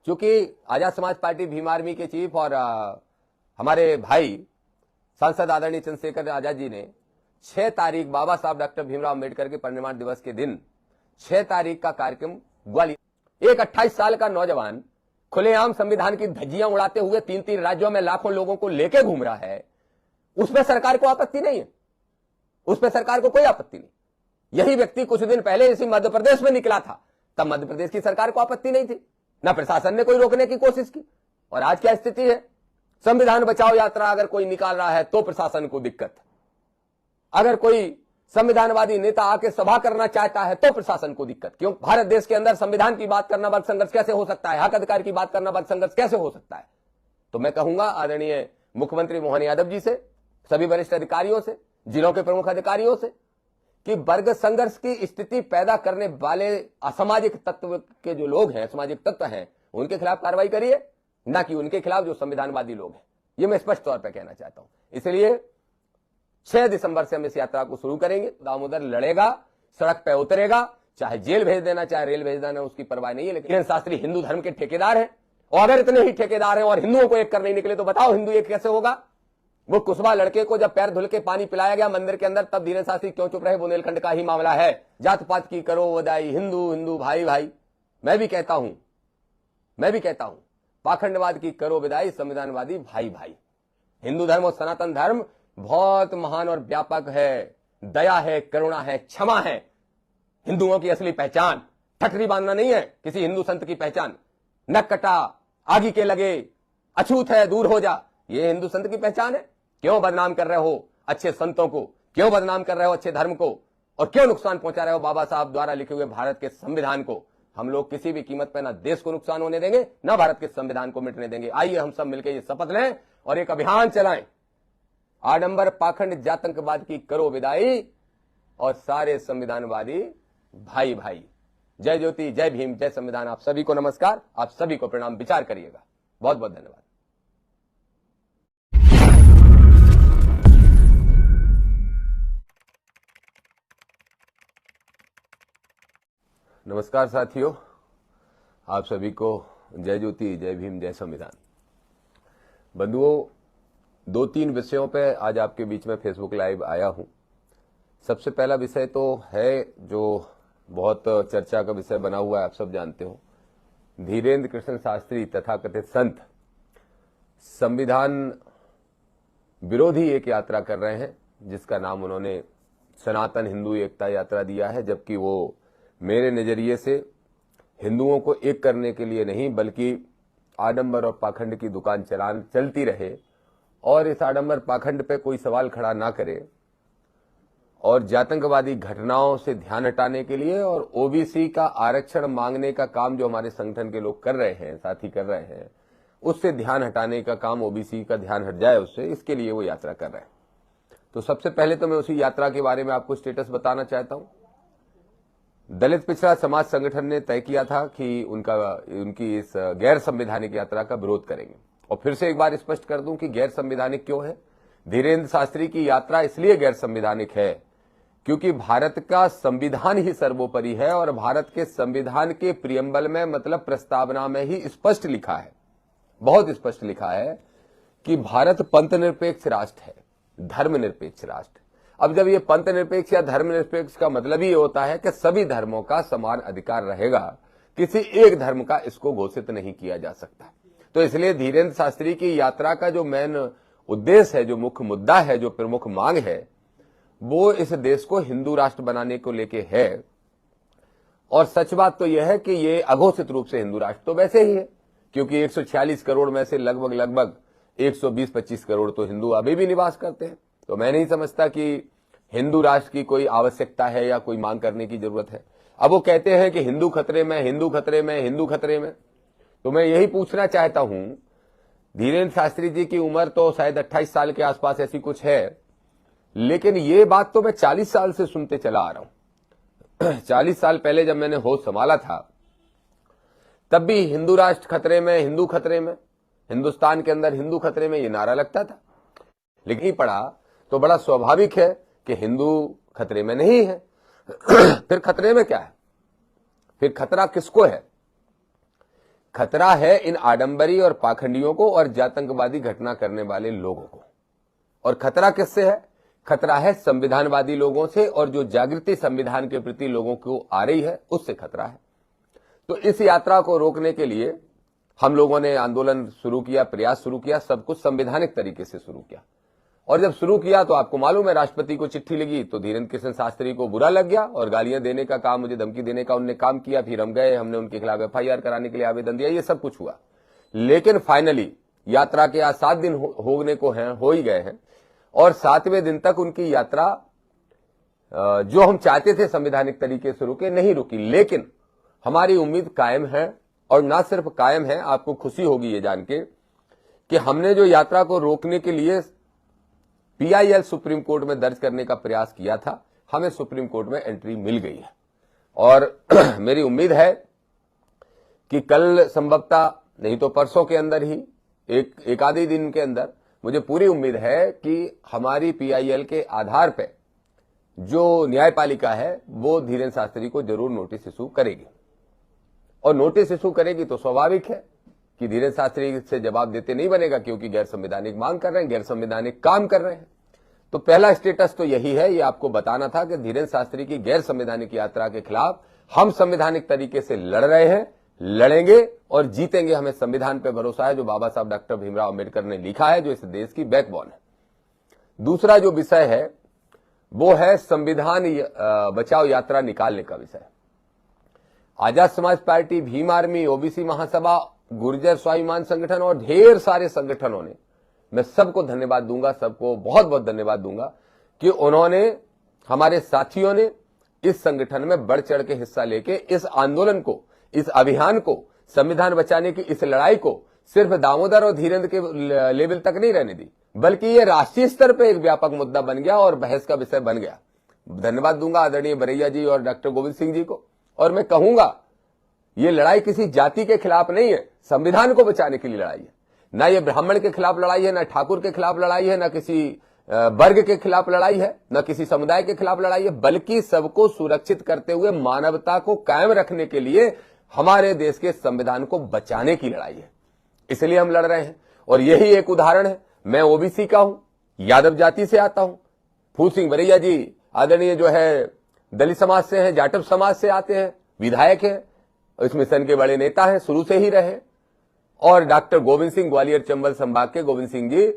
चूंकि Azad Samaj party Bhim army के chief और हमारे भाई सांसद आदरणीय चंद्रशेखर आजाद जी ने 6 तारीख बाबा साहब डॉक्टर भीमराव अम्बेडकर के परिनिर्वाण दिवस के दिन 6 तारीख का कार्यक्रम ग्वालियर, एक 28 साल का नौजवान खुलेआम संविधान की धज्जियां उड़ाते हुए 3-3 राज्यों में लाखों लोगों को लेके घूम रहा है, उसमें सरकार को आपत्ति नहीं है, उसमें सरकार को कोई आपत्ति नहीं। यही व्यक्ति कुछ दिन पहले इसी मध्य प्रदेश में निकला था, तब मध्य प्रदेश की सरकार को आपत्ति नहीं थी, न प्रशासन ने कोई रोकने की कोशिश की। और आज क्या स्थिति है? संविधान बचाओ यात्रा अगर कोई निकाल रहा है तो प्रशासन को दिक्कत, अगर कोई संविधानवादी नेता आके सभा करना चाहता है तो प्रशासन को दिक्कत। क्यों? भारत देश के अंदर संविधान की बात करना वर्ग संघर्ष कैसे हो सकता है? हक अधिकार की बात करना वर्ग संघर्ष कैसे हो सकता है? तो मैं कहूंगा आदरणीय मुख्यमंत्री मोहन यादव जी से, सभी वरिष्ठ अधिकारियों से, जिलों के प्रमुख अधिकारियों से कि वर्ग संघर्ष की स्थिति पैदा करने वाले असामाजिक तत्व के जो लोग हैं, असामाजिक तत्व हैं, उनके खिलाफ कार्रवाई करिए, ना कि उनके खिलाफ जो संविधानवादी लोग हैं। ये मैं स्पष्ट तौर पर कहना चाहता हूं। इसलिए 6 दिसंबर से हम इस यात्रा को शुरू करेंगे। दामोदर लड़ेगा, सड़क पे उतरेगा, चाहे जेल भेज देना चाहे रेल भेज देना, उसकी परवाह नहीं है। लेकिन शास्त्री हिंदू धर्म के ठेकेदार हैं, और अगर इतने ही ठेकेदार हैं और हिंदुओं को एक कर नहीं निकले तो बताओ हिंदू एक कैसे होगा? वो कुशवा लड़के को जब पैर धुल के पानी पिलाया गया मंदिर के अंदर, तब धीरेन्द्र शास्त्री क्यों चुप रहे? बुंदेलखंड का ही मामला है। जात पात की करो वदाई, हिंदू हिंदू भाई भाई। मैं भी कहता हूं पाखंडवाद की करो विदाई, संविधानवादी भाई भाई। हिंदू धर्म और सनातन धर्म बहुत महान और व्यापक है, दया है, करुणा है, क्षमा है। हिंदुओं की असली पहचान ठठरी बांधना नहीं है किसी हिंदू संत की पहचान। नक कटा, आगी के लगे, अछूत है, दूर हो जा, ये हिंदू संत की पहचान है? क्यों बदनाम कर रहे हो अच्छे संतों को? क्यों बदनाम कर रहे हो अच्छे धर्म को? और क्यों नुकसान पहुंचा रहे हो बाबा साहब द्वारा लिखे हुए भारत के संविधान को? हम लोग किसी भी कीमत पर ना देश को नुकसान होने देंगे, ना भारत के संविधान को मिटने देंगे। आइए हम सब मिलकर ये शपथ लें और एक अभियान चलाएं, आडंबर पाखंड जातंकवाद की करो विदाई और सारे संविधानवादी भाई भाई। जय ज्योति, जय भीम, जय संविधान। आप सभी को नमस्कार, आप सभी को प्रणाम। विचार करिएगा। बहुत बहुत धन्यवाद। नमस्कार साथियों, आप सभी को जय ज्योति, जय भीम, जय संविधान। बंधुओं, 2-3 विषयों पे आज आपके बीच में फेसबुक लाइव आया हूं। सबसे पहला विषय तो है जो बहुत चर्चा का विषय बना हुआ है, आप सब जानते हो। धीरेन्द्र कृष्ण शास्त्री तथाकथित संत संविधान विरोधी एक यात्रा कर रहे हैं, जिसका नाम उन्होंने सनातन हिंदू एकता यात्रा दिया है। जबकि वो मेरे नजरिए से हिंदुओं को एक करने के लिए नहीं, बल्कि आडंबर और पाखंड की दुकान चलती रहे और इस आडंबर पाखंड पे कोई सवाल खड़ा ना करे, और जातंकवादी घटनाओं से ध्यान हटाने के लिए और ओबीसी का आरक्षण मांगने का काम जो हमारे संगठन के लोग कर रहे हैं, साथी कर रहे हैं, उससे ध्यान हटाने का काम, ओबीसी का ध्यान हट जाए उससे, इसके लिए वो यात्रा कर रहे हैं। तो सबसे पहले तो मैं उसी यात्रा के बारे में आपको स्टेटस बताना चाहता हूं। दलित पिछड़ा समाज संगठन ने तय किया था कि उनकी इस गैर संवैधानिक यात्रा का विरोध करेंगे। और फिर से एक बार स्पष्ट कर दूं कि गैर संवैधानिक क्यों है। धीरेन्द्र शास्त्री की यात्रा इसलिए गैर संवैधानिक है क्योंकि भारत का संविधान ही सर्वोपरि है, और भारत के संविधान के प्रियम्बल में, मतलब प्रस्तावना में ही स्पष्ट लिखा है, बहुत स्पष्ट लिखा है कि भारत पंथ निरपेक्ष राष्ट्र है, धर्मनिरपेक्ष राष्ट्र। अब जब ये पंथ निरपेक्ष या धर्मनिरपेक्ष का मतलब ही होता है कि सभी धर्मों का समान अधिकार रहेगा, किसी एक धर्म का इसको घोषित नहीं किया जा सकता। तो इसलिए धीरेन्द्र शास्त्री की यात्रा का जो मेन उद्देश्य है, जो मुख्य मुद्दा है, जो प्रमुख मांग है, वो इस देश को हिंदू राष्ट्र बनाने को लेके है। और सच बात तो यह है कि ये अघोषित रूप से हिंदू राष्ट्र तो वैसे ही है, क्योंकि 146 करोड़ में से लगभग 120-25 करोड़ तो हिंदू अभी भी निवास करते हैं। तो मैं नहीं समझता कि हिंदू राष्ट्र की कोई आवश्यकता है या कोई मांग करने की जरूरत है। अब वो कहते हैं कि हिंदू खतरे में, हिंदू खतरे में, हिंदू खतरे में। तो मैं यही पूछना चाहता हूं, धीरेन्द्र शास्त्री जी की उम्र तो शायद 28 साल के आसपास ऐसी कुछ है, लेकिन ये बात तो मैं 40 साल से सुनते चला आ रहा हूं। 40 साल पहले जब मैंने होश संभाला था, तब भी हिंदू राष्ट्र खतरे में, हिंदू खतरे में, हिंदुस्तान के अंदर हिंदू खतरे में, ये नारा लगता था। लेकिन पढ़ा तो बड़ा स्वाभाविक है कि हिंदू खतरे में नहीं है। फिर खतरे में क्या है? फिर खतरा किसको है? खतरा है इन आडंबरी और पाखंडियों को और जातंकवादी घटना करने वाले लोगों को। और खतरा किससे है? खतरा है संविधानवादी लोगों से, और जो जागृति संविधान के प्रति लोगों को आ रही है उससे खतरा है। तो इस यात्रा को रोकने के लिए हम लोगों ने आंदोलन शुरू किया, प्रयास शुरू किया, सब कुछ संवैधानिक तरीके से शुरू किया। और जब शुरू किया तो आपको मालूम है, राष्ट्रपति को चिट्ठी लगी तो धीरेन्द्र कृष्ण शास्त्री को बुरा लग गया और गालियां देने का काम, मुझे धमकी देने का उनने काम किया। फिर हम गए, हमने उनके खिलाफ FIR कराने के लिए आवेदन दिया, ये सब कुछ हुआ। लेकिन फाइनली यात्रा के आज 7 दिन होने को हो ही गए हैं, और 7वें दिन तक उनकी यात्रा जो हम चाहते थे संवैधानिक तरीके से रुके, नहीं रुकी। लेकिन हमारी उम्मीद कायम है, और ना सिर्फ कायम है, आपको खुशी होगी ये जान के कि हमने जो यात्रा को रोकने के लिए PIL सुप्रीम कोर्ट में दर्ज करने का प्रयास किया था, हमें सुप्रीम कोर्ट में एंट्री मिल गई है। और मेरी उम्मीद है कि कल संभवतः, नहीं तो परसों के अंदर ही, एक आधे दिन के अंदर, मुझे पूरी उम्मीद है कि हमारी PIL के आधार पे जो न्यायपालिका है वो धीरेन्द्र शास्त्री को जरूर नोटिस इशू करेगी। और नोटिस इशू करेगी तो स्वाभाविक है कि धीरेन्द्र शास्त्री से जवाब देते नहीं बनेगा, क्योंकि गैर संवैधानिक मांग कर रहे हैं, गैर संवैधानिक काम कर रहे हैं। तो पहला स्टेटस तो यही है, ये आपको बताना था कि धीरेन्द्र शास्त्री की गैर संवैधानिक यात्रा के खिलाफ हम संवैधानिक तरीके से लड़ रहे हैं, लड़ेंगे और जीतेंगे। हमें संविधान पर भरोसा है, जो बाबा साहब डॉक्टर भीमराव अम्बेडकर ने लिखा है, जो इस देश की बैकबोन है। दूसरा जो विषय है वो है संविधान बचाओ यात्रा निकालने का विषय। Azad Samaj party, Bhim army, OBC महासभा, गुर्जर स्वाभिमान संगठन और ढेर सारे संगठनों ने, मैं सबको धन्यवाद दूंगा, सबको बहुत बहुत धन्यवाद दूंगा कि उन्होंने, हमारे साथियों ने इस संगठन में बढ़ चढ़ के हिस्सा लेके इस आंदोलन को, इस अभियान को, संविधान बचाने की इस लड़ाई को सिर्फ दामोदर और धीरेन्द्र के लेवल तक नहीं रहने दी, बल्कि ये राष्ट्रीय स्तर पर एक व्यापक मुद्दा बन गया और बहस का विषय बन गया। धन्यवाद दूंगा आदरणीय बरैया जी और डॉक्टर गोविंद सिंह जी को। और मैं कहूंगा, ये लड़ाई किसी जाति के खिलाफ नहीं है, संविधान को बचाने के लिए लड़ाई है। ना ये ब्राह्मण के खिलाफ लड़ाई है, ना ठाकुर के खिलाफ लड़ाई है, ना किसी वर्ग के खिलाफ लड़ाई है, ना किसी समुदाय के खिलाफ लड़ाई है, बल्कि सबको सुरक्षित करते हुए मानवता को कायम रखने के लिए हमारे देश के संविधान को बचाने की लड़ाई है। इसलिए हम लड़ रहे हैं। और यही एक उदाहरण है। मैं OBC का हूं, यादव जाति से आता हूं। फूल सिंह बरैया जी आदरणीय जो है दलित समाज से हैं, जाटव समाज से आते हैं, विधायक हैं, इस मिशन के बड़े नेता हैं, शुरू से ही रहे। और डॉक्टर गोविंद सिंह ग्वालियर चंबल संभाग के गोविंद सिंह जी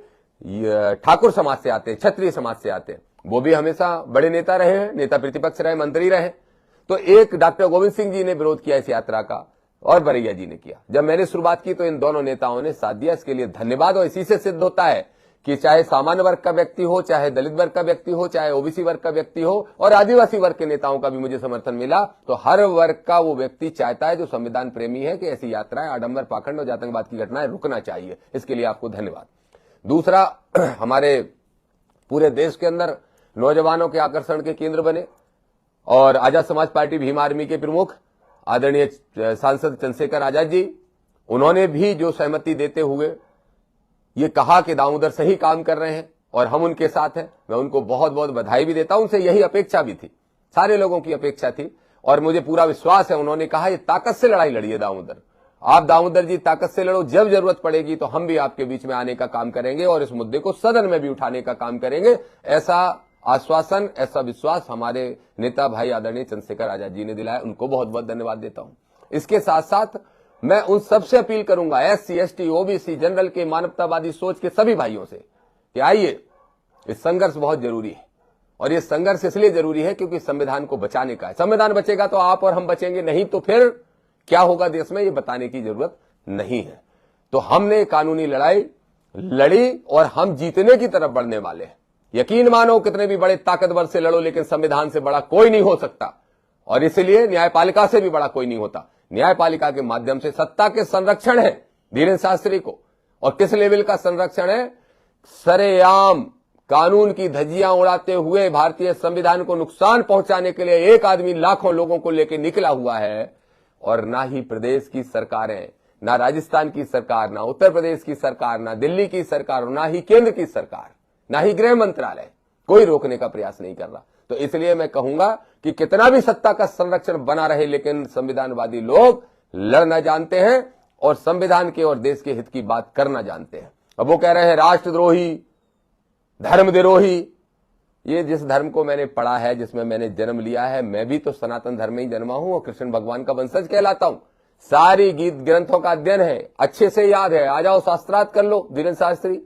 ठाकुर समाज से आते हैं, क्षत्रिय समाज से आते हैं, वो भी हमेशा बड़े नेता रहे हैं, नेता प्रतिपक्ष रहे, मंत्री रहे। तो एक डॉक्टर गोविंद सिंह जी ने विरोध किया इस यात्रा का और बरैया जी ने किया। जब मैंने शुरुआत की तो इन दोनों नेताओं ने साथ दिया, इसके लिए धन्यवाद। और इसी से सिद्ध होता है कि चाहे सामान्य वर्ग का व्यक्ति हो, चाहे दलित वर्ग का व्यक्ति हो, चाहे OBC वर्ग का व्यक्ति हो, और आदिवासी वर्ग के नेताओं का भी मुझे समर्थन मिला, तो हर वर्ग का वो व्यक्ति चाहता है, जो संविधान प्रेमी है, कि ऐसी यात्राएं, आडंबर, पाखंड और आतंकवाद की घटनाएं रुकना चाहिए। इसके लिए आपको धन्यवाद। दूसरा, हमारे पूरे देश के अंदर नौजवानों के आकर्षण के केंद्र बने और आजाद समाज पार्टी भीम आर्मी के प्रमुख आदरणीय सांसद चंद्रशेखर आजाद जी, उन्होंने भी जो सहमति देते हुए ये कहा कि दामोदर सही काम कर रहे हैं और हम उनके साथ हैं, मैं उनको बहुत बहुत बधाई भी देता हूं। उनसे यही अपेक्षा भी थी, सारे लोगों की अपेक्षा थी, और मुझे पूरा विश्वास है। उन्होंने कहा ये ताकत से लड़ाई लड़िए दामोदर, आप दामोदर जी ताकत से लड़ो, जब जरूरत पड़ेगी तो हम भी आपके बीच में आने का काम करेंगे और इस मुद्दे को सदन में भी उठाने का काम करेंगे। ऐसा आश्वासन, ऐसा विश्वास हमारे नेता भाई आदरणीय चंद्रशेखर आजाद जी ने दिलाया, उनको बहुत बहुत धन्यवाद देता हूं। इसके साथ साथ मैं उन सबसे अपील करूंगा, SC, ST, OBC, जनरल के, मानवतावादी सोच के सभी भाइयों से, कि आइए, इस संघर्ष बहुत जरूरी है। और ये संघर्ष इसलिए जरूरी है क्योंकि संविधान को बचाने का है। संविधान बचेगा तो आप और हम बचेंगे, नहीं तो फिर क्या होगा देश में, ये बताने की जरूरत नहीं है। तो हमने कानूनी लड़ाई लड़ी और हम जीतने की तरफ बढ़ने वाले हैं। यकीन मानो, कितने भी बड़े ताकतवर से लड़ो, लेकिन संविधान से बड़ा कोई नहीं हो सकता, और इसलिए न्यायपालिका से भी बड़ा कोई नहीं होता। न्यायपालिका के माध्यम से सत्ता के संरक्षण है धीरेन्द्र शास्त्री को। और किस लेवल का संरक्षण है? सरेआम कानून की धज्जियां उड़ाते हुए भारतीय संविधान को नुकसान पहुंचाने के लिए एक आदमी लाखों लोगों को लेकर निकला हुआ है। और ना ही प्रदेश की सरकारें, ना राजस्थान की सरकार, ना उत्तर प्रदेश की सरकार, ना दिल्ली की सरकार, ना ही केंद्र की सरकार, ना ही गृह मंत्रालय कोई रोकने का प्रयास नहीं कर रहा। तो इसलिए मैं कहूंगा कि कितना भी सत्ता का संरक्षण बना रहे, लेकिन संविधानवादी लोग लड़ना जानते हैं और संविधान के और देश के हित की बात करना जानते हैं। अब वो कह रहे हैं राष्ट्रद्रोही, धर्मद्रोही। ये जिस धर्म को मैंने पढ़ा है, जिसमें मैंने जन्म लिया है, मैं भी तो सनातन धर्म में ही जन्मा हूं और कृष्ण भगवान का वंशज कहलाता हूं। सारी गीत ग्रंथों का अध्ययन है, अच्छे से याद है। आ जाओ शास्त्रार्थ कर लो धीरेन्द्र शास्त्री,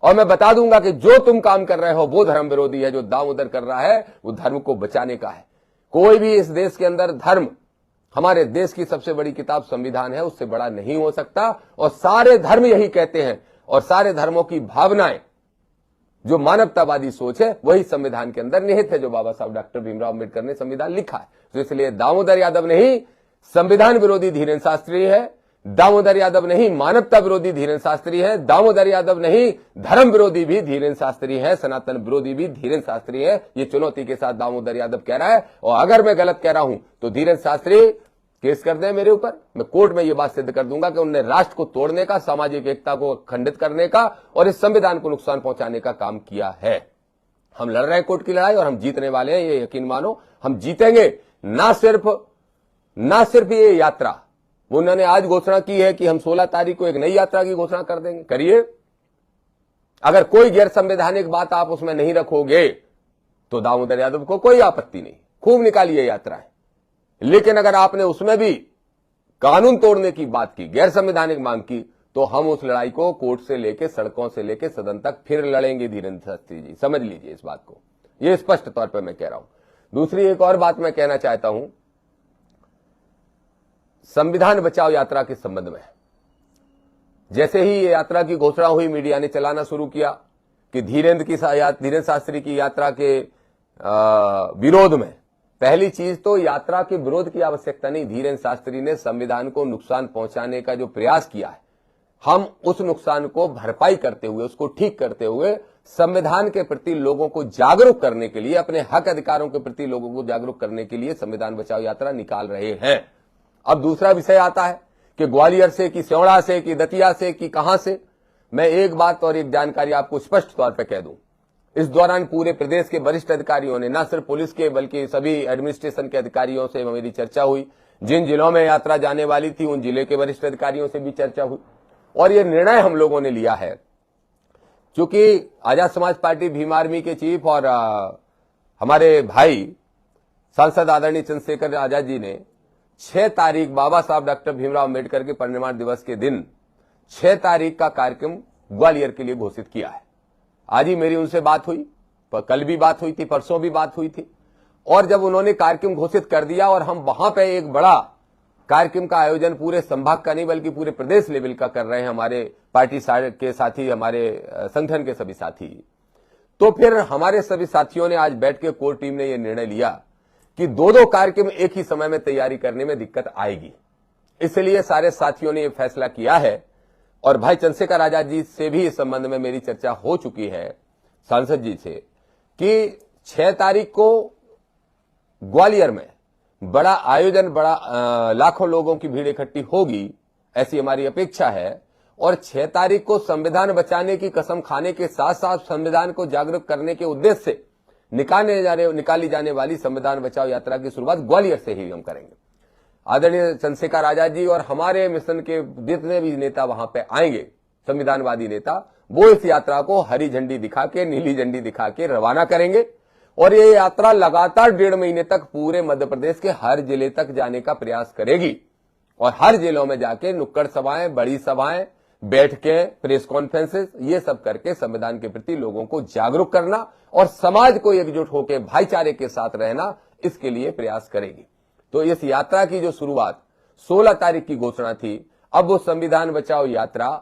और मैं बता दूंगा कि जो तुम काम कर रहे हो वो धर्म विरोधी है। जो दामोदर कर रहा है वो धर्म को बचाने का है। कोई भी इस देश के अंदर धर्म, हमारे देश की सबसे बड़ी किताब संविधान है, उससे बड़ा नहीं हो सकता। और सारे धर्म यही कहते हैं, और सारे धर्मों की भावनाएं, जो मानवतावादी सोच है, वही संविधान के अंदर निहित है, जो बाबा साहब डॉक्टर भीमराव अम्बेडकर ने संविधान लिखा है। तो इसलिए दामोदर यादव नहीं संविधान विरोधी धीरेन्द्र शास्त्री है, दामोदर यादव नहीं मानवता विरोधी धीरेन्द्र शास्त्री है, दामोदर यादव नहीं धर्म विरोधी भी धीरेन्द्र शास्त्री है, सनातन विरोधी भी धीरेन्द्र शास्त्री है। ये चुनौती के साथ दामोदर यादव कह रहा है। और अगर मैं गलत कह रहा हूं तो धीरेन्द्र शास्त्री केस कर दें मेरे ऊपर, मैं कोर्ट में ये बात सिद्ध कर दूंगा कि उन्होंने राष्ट्र को तोड़ने का, सामाजिक एकता को खंडित करने का और इस संविधान को नुकसान पहुंचाने का काम किया है। हम लड़ रहे हैं कोर्ट की लड़ाई और हम जीतने वाले हैं, ये यकीन मानो। हम जीतेंगे। ना सिर्फ ये यात्रा, उन्होंने आज घोषणा की है कि हम 16 तारीख को एक नई यात्रा की घोषणा कर देंगे। करिए। अगर कोई गैर संवैधानिक बात आप उसमें नहीं रखोगे तो दामोदर यादव को कोई आपत्ति नहीं, खूब निकालिए यात्राएं। लेकिन अगर आपने उसमें भी कानून तोड़ने की बात की, गैर संवैधानिक मांग की, तो हम उस लड़ाई को कोर्ट से लेकर, सड़कों से लेकर सदन तक फिर लड़ेंगे। धीरेन्द्र शास्त्री जी समझ लीजिए इस बात को, यह स्पष्ट तौर पर मैं कह रहा हूं। दूसरी एक और बात मैं कहना चाहता हूं संविधान बचाओ यात्रा के संबंध में। जैसे ही ये यात्रा की घोषणा हुई, मीडिया ने चलाना शुरू किया कि धीरेन्द्र शास्त्री की यात्रा के विरोध में। पहली चीज तो यात्रा के विरोध की आवश्यकता नहीं। धीरेन्द्र शास्त्री ने संविधान को नुकसान पहुंचाने का जो प्रयास किया है, हम उस नुकसान को भरपाई करते हुए, उसको ठीक करते हुए संविधान के प्रति लोगों को जागरूक करने के लिए, अपने हक अधिकारों के प्रति लोगों को जागरूक करने के लिए संविधान बचाओ यात्रा निकाल रहे हैं। अब दूसरा विषय आता है कि ग्वालियर से, कि सेवड़ा से, कि दतिया से, कि कहां से। मैं एक बात और एक जानकारी आपको स्पष्ट तौर पर कह दूं। इस दौरान पूरे प्रदेश के वरिष्ठ अधिकारियों ने, न सिर्फ पुलिस के बल्कि सभी एडमिनिस्ट्रेशन के अधिकारियों से मेरी चर्चा हुई। जिन जिलों में यात्रा जाने वाली थी उन जिले के वरिष्ठ अधिकारियों से भी चर्चा हुई और ये निर्णय हम लोगों ने लिया है। चूंकि आजाद समाज पार्टी भीम आर्मी के चीफ और हमारे भाई सांसद आदरणीय चंद्रशेखर आजाद जी ने 6 तारीख बाबा साहब डॉक्टर भीमराव अम्बेडकर के परिनिर्वाण दिवस के दिन 6 तारीख का कार्यक्रम ग्वालियर के लिए घोषित किया है। आज ही मेरी उनसे बात हुई, कल भी बात हुई थी, परसों भी बात हुई थी। और जब उन्होंने कार्यक्रम घोषित कर दिया और हम वहां पे एक बड़ा कार्यक्रम का आयोजन पूरे संभाग का नहीं बल्कि पूरे प्रदेश लेवल का कर रहे हैं, हमारे पार्टी के साथी, हमारे संगठन के सभी साथी, तो फिर हमारे सभी साथियों ने आज बैठ के कोर टीम ने यह निर्णय लिया कि 2-2 कार्यक्रम एक ही समय में तैयारी करने में दिक्कत आएगी। इसलिए सारे साथियों ने यह फैसला किया है और भाई चंद्रशेखर आजाद जी से भी इस संबंध में मेरी चर्चा हो चुकी है, सांसद जी से, कि 6 तारीख को ग्वालियर में बड़ा आयोजन, बड़ा लाखों लोगों की भीड़ इकट्ठी होगी, ऐसी हमारी अपेक्षा है। और 6 तारीख को संविधान बचाने की कसम खाने के साथ साथ संविधान को जागरूक करने के उद्देश्य से निकाली जाने वाली संविधान बचाओ यात्रा की शुरुआत ग्वालियर से ही हम करेंगे। आदरणीय चंद्रशेखर आजाद जी और हमारे मिशन के जितने भी नेता वहां पे आएंगे, संविधानवादी नेता, वो इस यात्रा को हरी झंडी दिखा के, नीली झंडी दिखा के रवाना करेंगे। और ये यात्रा लगातार 1.5 महीने तक पूरे मध्य प्रदेश के हर जिले तक जाने का प्रयास करेगी और हर जिलों में जाके नुक्कड़ सभाएं, बड़ी सभाएं, बैठ के प्रेस कॉन्फ्रेंसेस, ये सब करके संविधान के प्रति लोगों को जागरूक करना और समाज को एकजुट होकर भाईचारे के साथ रहना, इसके लिए प्रयास करेगी। तो इस यात्रा की जो शुरुआत 16 तारीख की घोषणा थी, अब वो संविधान बचाओ यात्रा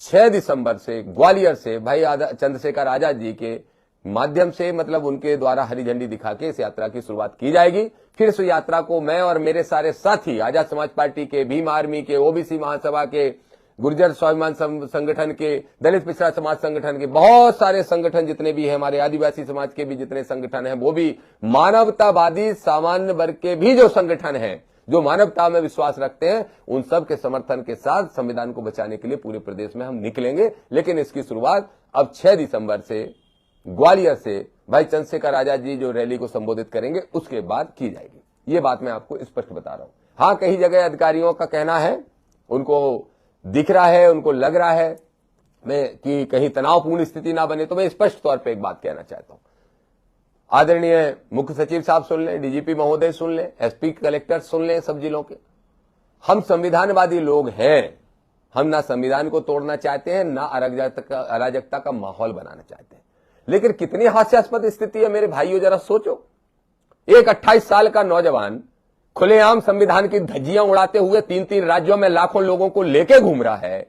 6 दिसंबर से ग्वालियर से भाई चंद्रशेखर आजाद जी के माध्यम से, मतलब उनके द्वारा हरी झंडी दिखा के इस यात्रा की शुरुआत की जाएगी। फिर इस यात्रा को मैं और मेरे सारे साथी, आजाद समाज पार्टी के, भीम आर्मी के, ओबीसी महासभा के, गुर्जर स्वाभिमान संगठन के, दलित पिछड़ा समाज संगठन के, बहुत सारे संगठन जितने भी हैं, हमारे आदिवासी समाज के भी जितने संगठन हैं, वो भी मानवतावादी सामान्य वर्ग के भी जो संगठन हैं, जो मानवता में विश्वास रखते हैं, उन सब के समर्थन के साथ संविधान को बचाने के लिए पूरे प्रदेश में हम निकलेंगे। लेकिन इसकी शुरुआत अब 6 दिसंबर से ग्वालियर से भाई चंद्रशेखर आजाद जी जो रैली को संबोधित करेंगे उसके बाद की जाएगी। ये बात मैं आपको स्पष्ट बता रहा हूं। हाँ, कई जगह अधिकारियों का कहना है, उनको दिख रहा है, उनको लग रहा है कि कहीं तनावपूर्ण स्थिति ना बने, तो मैं स्पष्ट तौर पे एक बात कहना चाहता हूं। आदरणीय मुख्य सचिव साहब सुन लें, डीजीपी महोदय सुन लें, एसपी कलेक्टर सुन लें, सब जिलों के। हम संविधानवादी लोग हैं, हम ना संविधान को तोड़ना चाहते हैं, ना अराजकता का माहौल बनाना चाहते हैं। लेकिन कितनी हास्यास्पद स्थिति है मेरे भाइयों, जरा सोचो। एक 28 साल का नौजवान खुलेआम संविधान की धज्जियां उड़ाते हुए 3-3 राज्यों में लाखों लोगों को लेके घूम रहा है,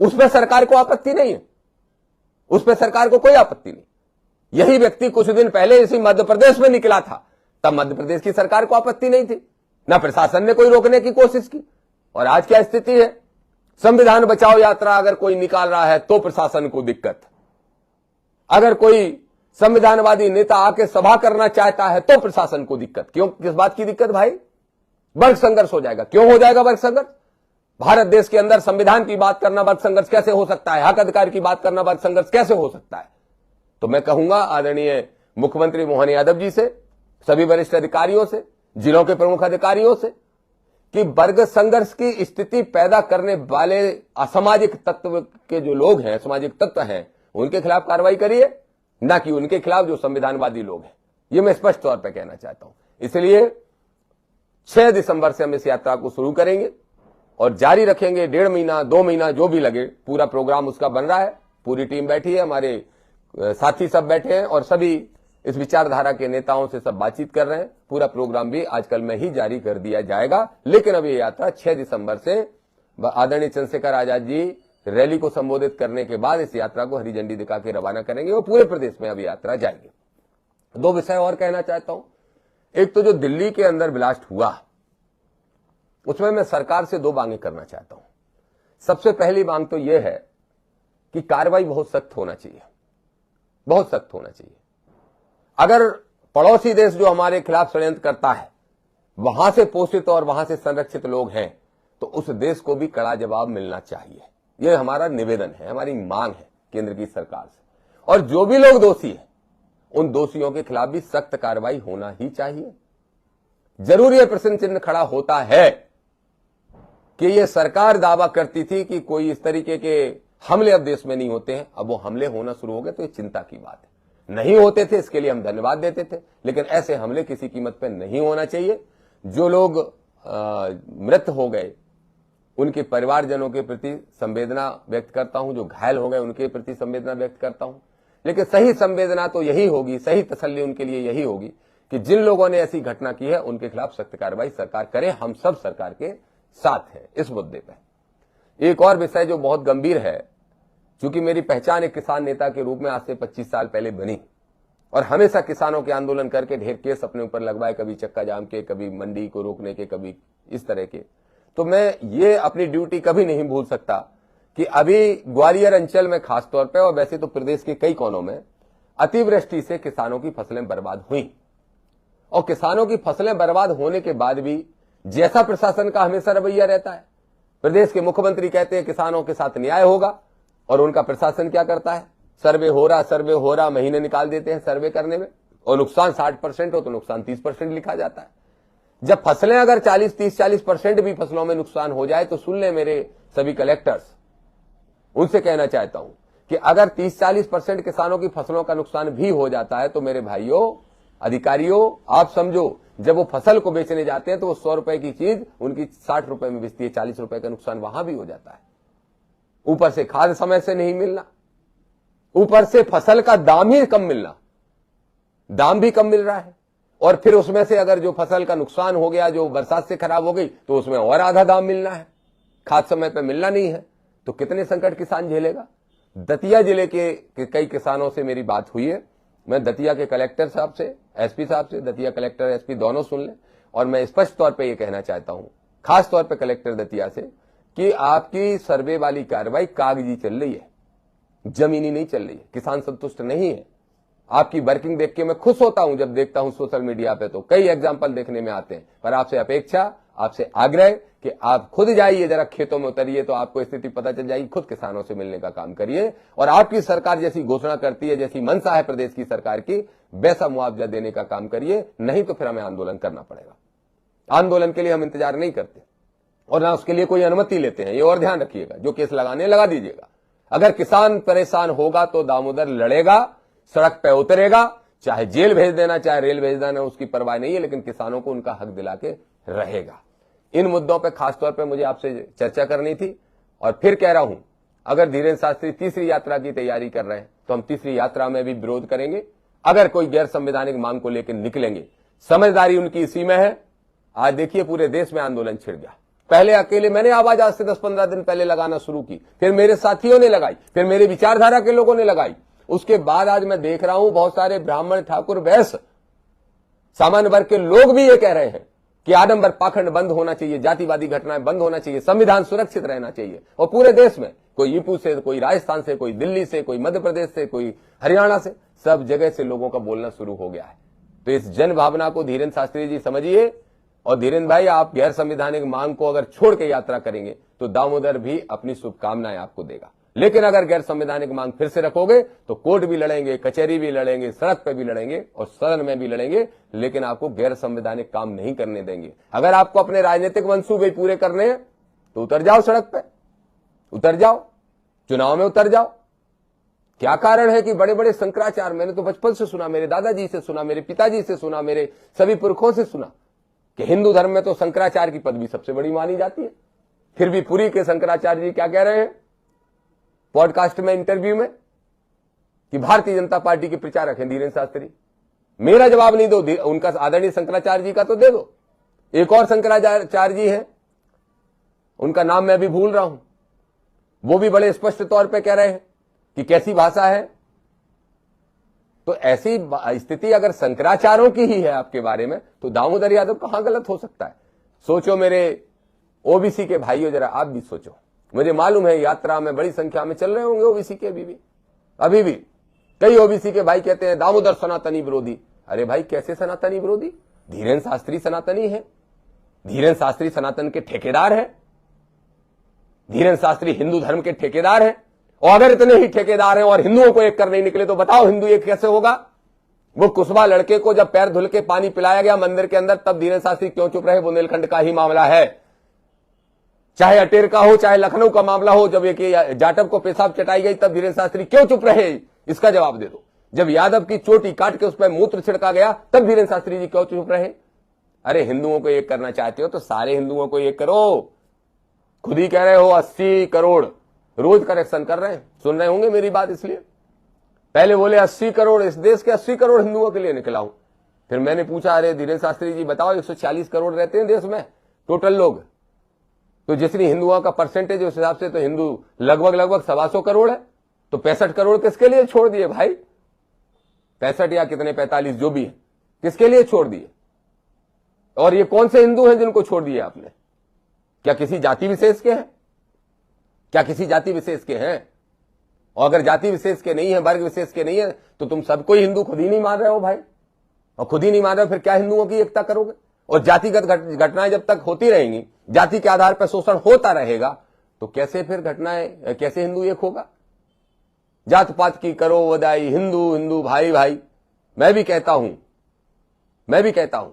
उसमें सरकार को आपत्ति नहीं है, उसमें सरकार को कोई आपत्ति नहीं। यही व्यक्ति कुछ दिन पहले इसी मध्य प्रदेश में निकला था, तब मध्य प्रदेश की सरकार को आपत्ति नहीं थी, ना प्रशासन ने कोई रोकने की कोशिश की। और आज क्या स्थिति है? संविधान बचाओ यात्रा अगर कोई निकाल रहा है तो प्रशासन को दिक्कत, अगर कोई संविधानवादी नेता आके सभा करना चाहता है तो प्रशासन को दिक्कत। क्यों? किस बात की दिक्कत भाई? वर्ग संघर्ष हो जाएगा। क्यों हो जाएगा वर्ग संघर्ष? भारत देश के अंदर संविधान की बात करना वर्ग संघर्ष कैसे हो सकता है? हक अधिकार की बात करना वर्ग संघर्ष कैसे हो सकता है? तो मैं कहूंगा आदरणीय मुख्यमंत्री मोहन यादव जी से, सभी वरिष्ठ अधिकारियों से, जिलों के प्रमुख अधिकारियों से, कि वर्ग संघर्ष की स्थिति पैदा करने वाले असामाजिक तत्व के जो लोग हैं, सामाजिक तत्व हैं, उनके खिलाफ कार्रवाई करिए, ना कि उनके खिलाफ जो संविधानवादी लोग हैं। ये मैं स्पष्ट तौर पर कहना चाहता हूं। इसलिए 6 दिसंबर से हम इस यात्रा को शुरू करेंगे और जारी रखेंगे। 1.5 महीना 2 महीना जो भी लगे, पूरा प्रोग्राम उसका बन रहा है, पूरी टीम बैठी है, हमारे साथी सब बैठे हैं और सभी इस विचारधारा के नेताओं से सब बातचीत कर रहे हैं। पूरा प्रोग्राम भी आजकल में ही जारी कर दिया जाएगा। लेकिन अब ये यात्रा 6 दिसंबर से आदरणीय चंद्रशेखर आजाद जी रैली को संबोधित करने के बाद इस यात्रा को हरी झंडी दिखा के रवाना करेंगे और पूरे प्रदेश में अब यात्रा जाएगी। 2 विषय और कहना चाहता हूं। एक तो जो दिल्ली के अंदर ब्लास्ट हुआ, उसमें मैं सरकार से 2 मांगे करना चाहता हूं। सबसे पहली मांग तो यह है कि कार्रवाई बहुत सख्त होना चाहिए, बहुत सख्त होना चाहिए। अगर पड़ोसी देश जो हमारे खिलाफ षड्यंत्र करता है, वहां से पोषित और वहां से संरक्षित लोग हैं, तो उस देश को भी कड़ा जवाब मिलना चाहिए। यह हमारा निवेदन है, हमारी मांग है केंद्र की सरकार से। और जो भी लोग दोषी हैं, उन दोषियों के खिलाफ भी सख्त कार्रवाई होना ही चाहिए। जरूरी प्रश्न चिन्ह खड़ा होता है कि यह सरकार दावा करती थी कि कोई इस तरीके के हमले अब देश में नहीं होते हैं, अब वो हमले होना शुरू हो गए, तो ये चिंता की बात है। नहीं होते थे, इसके लिए हम धन्यवाद देते थे, लेकिन ऐसे हमले किसी कीमत पर नहीं होना चाहिए। जो लोग मृत हो गए, उनके परिवारजनों के प्रति संवेदना व्यक्त करता हूं, जो घायल हो गए उनके प्रति संवेदना व्यक्त करता हूं। लेकिन सही संवेदना तो यही होगी, सही तसल्ली उनके लिए यही होगी कि जिन लोगों ने ऐसी घटना की है उनके खिलाफ सख्त कार्रवाई सरकार करे। हम सब सरकार के साथ हैं इस मुद्दे पर। एक और विषय जो बहुत गंभीर है, चूंकि मेरी पहचान एक किसान नेता के रूप में आज से 25 साल पहले बनी और हमेशा किसानों के आंदोलन करके ढेर केस अपने ऊपर लगवाए, कभी चक्का जाम के, कभी मंडी को रोकने के, कभी इस तरह के। तो मैं ये अपनी ड्यूटी कभी नहीं भूल सकता कि अभी ग्वालियर अंचल में खासतौर पर और वैसे तो प्रदेश के कई कोनों में अतिवृष्टि से किसानों की फसलें बर्बाद हुई। और किसानों की फसलें बर्बाद होने के बाद भी जैसा प्रशासन का हमेशा रवैया रहता है, प्रदेश के मुख्यमंत्री कहते हैं किसानों के साथ न्याय होगा, और उनका प्रशासन क्या करता है? सर्वे हो रहा, महीने निकाल देते हैं सर्वे करने में, और नुकसान 60% हो तो नुकसान 30% लिखा जाता है। जब फसलें अगर 30-40% भी फसलों में नुकसान हो जाए तो सुन ले मेरे सभी कलेक्टर्स, उनसे कहना चाहता हूं कि अगर 30-40% किसानों की फसलों का नुकसान भी हो जाता है तो मेरे भाइयों अधिकारियों, आप समझो, जब वो फसल को बेचने जाते हैं तो वो 100 रुपए की चीज उनकी 60 रुपए में बेचती है, 40 रुपए का नुकसान वहां भी हो जाता है। ऊपर से खाद समय से नहीं मिलना, ऊपर से फसल का दाम ही कम मिलना, दाम भी कम मिल रहा है, और फिर उसमें से अगर जो फसल का नुकसान हो गया, जो बरसात से खराब हो गई, तो उसमें और आधा दाम मिलना है, खाद समय पर मिलना नहीं है, तो कितने संकट किसान झेलेगा। दतिया जिले के कई किसानों से मेरी बात हुई है। मैं दतिया के कलेक्टर साहब से, एसपी साहब से, दतिया कलेक्टर एसपी दोनों सुन लें, और मैं स्पष्ट तौर पे ये कहना चाहता हूं, खास तौर पे कलेक्टर दतिया से, कि आपकी सर्वे वाली कार्रवाई कागजी चल रही है, जमीनी नहीं चल रही है। किसान संतुष्ट नहीं है। आपकी वर्किंग देख के मैं खुश होता हूं जब देखता हूं सोशल मीडिया पे, तो कई एग्जाम्पल देखने में आते हैं, पर आपसे अपेक्षा, आपसे आग्रह कि आप खुद जाइए, जरा खेतों में उतरिए तो आपको स्थिति पता चल जाएगी। खुद किसानों से मिलने का काम करिए, और आपकी सरकार जैसी घोषणा करती है, जैसी मंशा है प्रदेश की सरकार की, वैसा मुआवजा देने का काम करिए। नहीं तो फिर हमें आंदोलन करना पड़ेगा। आंदोलन के लिए हम इंतजार नहीं करते, और ना उसके लिए कोई अनुमति लेते हैं। ये और ध्यान रखिएगा, जो केस लगाने लगा दीजिएगा। अगर किसान परेशान होगा तो दामोदर लड़ेगा, सड़क पे उतरेगा, चाहे जेल भेज देना चाहे रेल भेज देना, उसकी परवाह नहीं है, लेकिन किसानों को उनका हक दिला के रहेगा। इन मुद्दों पर खासतौर पर मुझे आपसे चर्चा करनी थी। और फिर कह रहा हूं, अगर धीरेन्द्र शास्त्री तीसरी यात्रा की तैयारी कर रहे हैं तो हम तीसरी यात्रा में भी विरोध करेंगे। अगर कोई गैर संवैधानिक मांग को लेकर निकलेंगे, समझदारी उनकी इसी में है। आज देखिए पूरे देश में आंदोलन छिड़ गया। पहले अकेले मैंने आवाज आज से 10-15 दिन पहले लगाना शुरू की, फिर मेरे साथियों ने लगाई, फिर मेरे विचारधारा के लोगों ने लगाई। उसके बाद आज मैं देख रहा हूं बहुत सारे ब्राह्मण, ठाकुर, वैश्य, सामान्य वर्ग के लोग भी ये कह रहे हैं कि आडंबर पाखंड बंद होना चाहिए, जातिवादी घटनाएं बंद होना चाहिए, संविधान सुरक्षित रहना चाहिए। और पूरे देश में, कोई यूपी से, कोई राजस्थान से, कोई दिल्ली से, कोई मध्य प्रदेश से, कोई हरियाणा से, सब जगह से लोगों का बोलना शुरू हो गया है। तो इस जन भावना को धीरेन्द्र शास्त्री जी समझिए। और धीरेन्द्र भाई, आप गैर संवैधानिक मांग को अगर छोड़ के यात्रा करेंगे तो दामोदर भी अपनी शुभकामनाएं आपको देगा। लेकिन अगर गैर संवैधानिक मांग फिर से रखोगे तो कोर्ट भी लड़ेंगे, कचहरी भी लड़ेंगे, सड़क पर भी लड़ेंगे और सदन में भी लड़ेंगे, लेकिन आपको गैर संवैधानिक काम नहीं करने देंगे। अगर आपको अपने राजनीतिक मंसूबे पूरे करने हैं तो उतर जाओ, सड़क पे उतर जाओ, चुनाव में उतर जाओ। क्या कारण है कि बड़े बड़े शंकराचार्य, मैंने तो बचपन से सुना, मेरे दादाजी से सुना, मेरे पिताजी से सुना, मेरे सभी पुरखों से सुना कि हिंदू धर्म में तो शंकराचार्य की पदवी सबसे बड़ी मानी जाती है। फिर भी पुरी के शंकराचार्य जी क्या कह रहे हैं पॉडकास्ट में, इंटरव्यू में, कि भारतीय जनता पार्टी के प्रचारक हैं धीरेन्द्र शास्त्री। मेरा जवाब नहीं दो, उनका आदरणीय शंकराचार्य जी का तो दे दो। एक और शंकराचार्य जी हैं, उनका नाम मैं अभी भूल रहा हूं, वो भी बड़े स्पष्ट तौर पे कह रहे हैं कि कैसी भाषा है। तो ऐसी स्थिति अगर शंकराचार्यों की ही है आपके बारे में, तो दामोदर यादव कहां गलत हो सकता है। सोचो मेरे ओबीसी के भाइयों, जरा आप भी सोचो। मुझे मालूम है यात्रा में बड़ी संख्या में चल रहे होंगे ओबीसी के, अभी भी कई ओबीसी के भाई कहते हैं दामोदर सनातनी विरोधी। अरे भाई, कैसे सनातनी विरोधी? धीरेन्द्र शास्त्री सनातनी है, धीरेन्द्र शास्त्री सनातन के ठेकेदार है, धीरेन्द्र शास्त्री हिंदू धर्म के ठेकेदार हैं। और अगर इतने ही ठेकेदार हैं और हिंदुओं को एक कर नहीं निकले तो बताओ हिंदू एक कैसे होगा? वो कुशवा लड़के को जब पैर धुल के पानी पिलाया गया मंदिर के अंदर, तब धीरेन्द्र शास्त्री क्यों चुप रहे? बुंदेलखंड का ही मामला है, चाहे अटेर का हो, चाहे लखनऊ का मामला हो। जब एक जाटव को पेशाब चटाई गई तब धीरेन्द्र शास्त्री क्यों चुप रहे? इसका जवाब दे दो। जब यादव की चोटी काट के उस पर मूत्र छिड़का गया तब धीरेन्द्र शास्त्री जी क्यों चुप रहे? अरे हिंदुओं को एक करना चाहते हो तो सारे हिंदुओं को एक करो। खुद ही कह रहे हो 80 करोड़ रोज करेक्शन कर रहे हैं, सुन रहे होंगे मेरी बात। इसलिए पहले बोले 80 करोड़, इस देश के 80 करोड़ हिंदुओं के लिए निकला हूं। फिर मैंने पूछा, अरे धीरेन्द्र शास्त्री जी बताओ, 140 करोड़ रहते हैं देश में टोटल लोग, तो जितनी हिंदुओं का परसेंटेज उस हिसाब से तो हिंदू लगभग 125 करोड़ है। तो 65 करोड़ किसके लिए छोड़ दिए भाई? 65 या कितने 45 जो भी है, किसके लिए छोड़ दिए? और ये कौन से हिंदू हैं जिनको छोड़ दिए आपने? क्या किसी जाति विशेष के हैं? क्या किसी जाति विशेष के हैं? और अगर जाति विशेष के नहीं है, वर्ग विशेष के नहीं है, तो तुम सबको ही हिंदू खुद ही नहीं मान रहे हो भाई। और खुद ही नहीं मान रहे हो, फिर क्या हिंदुओं की एकता करोगे? और जातिगत घटनाएं जब तक होती रहेंगी, जाति के आधार पर शोषण होता रहेगा, तो कैसे फिर घटनाएं, कैसे हिंदू एक होगा? जात पात की करो बधाई, हिंदू हिंदू भाई भाई। मैं भी कहता हूं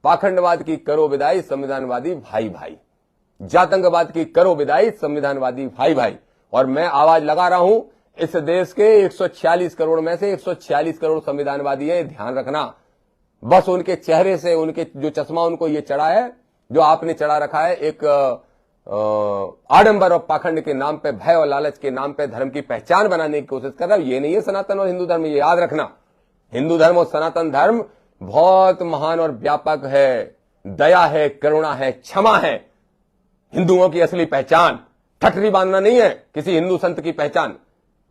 पाखंडवाद की करो विदाई, संविधानवादी भाई भाई। जातंकवाद की करो विदाई, संविधानवादी भाई भाई। और मैं आवाज लगा रहा हूं, इस देश के 146 करोड़ में से 146 करोड़ संविधानवादी है, ध्यान रखना। बस उनके चेहरे से, उनके जो चश्मा उनको ये चढ़ा है, जो आपने चढ़ा रखा है, एक आडंबर और पाखंड के नाम पे, भय और लालच के नाम पे धर्म की पहचान बनाने की कोशिश कर रहा है। ये नहीं है सनातन और हिंदू धर्म, ये याद रखना। हिंदू धर्म और सनातन धर्म बहुत महान और व्यापक है, दया है, करुणा है, क्षमा है। हिंदुओं की असली पहचान ठटरी बांधना नहीं है, किसी हिंदू संत की पहचान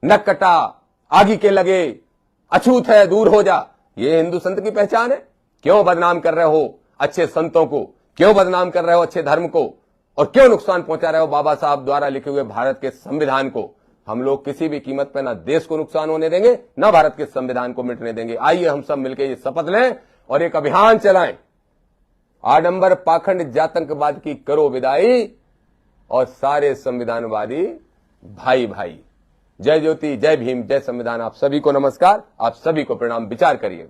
नक कटा, आगी के लगे, अछूत है, दूर हो जा, ये हिंदू संत की पहचान है? क्यों बदनाम कर रहे हो अच्छे संतों को? क्यों बदनाम कर रहे हो अच्छे धर्म को? और क्यों नुकसान पहुंचा रहे हो बाबा साहब द्वारा लिखे हुए भारत के संविधान को? हम लोग किसी भी कीमत पर ना देश को नुकसान होने देंगे, ना भारत के संविधान को मिटने देंगे। आइए हम सब मिलकर ये शपथ लें और एक अभियान चलाएं, आडंबर पाखंड जातंकवाद की करो विदाई और सारे संविधानवादी भाई भाई। जय ज्योति, जय भीम, जय संविधान। आप सभी को नमस्कार, आप सभी को प्रणाम। विचार करिएगा।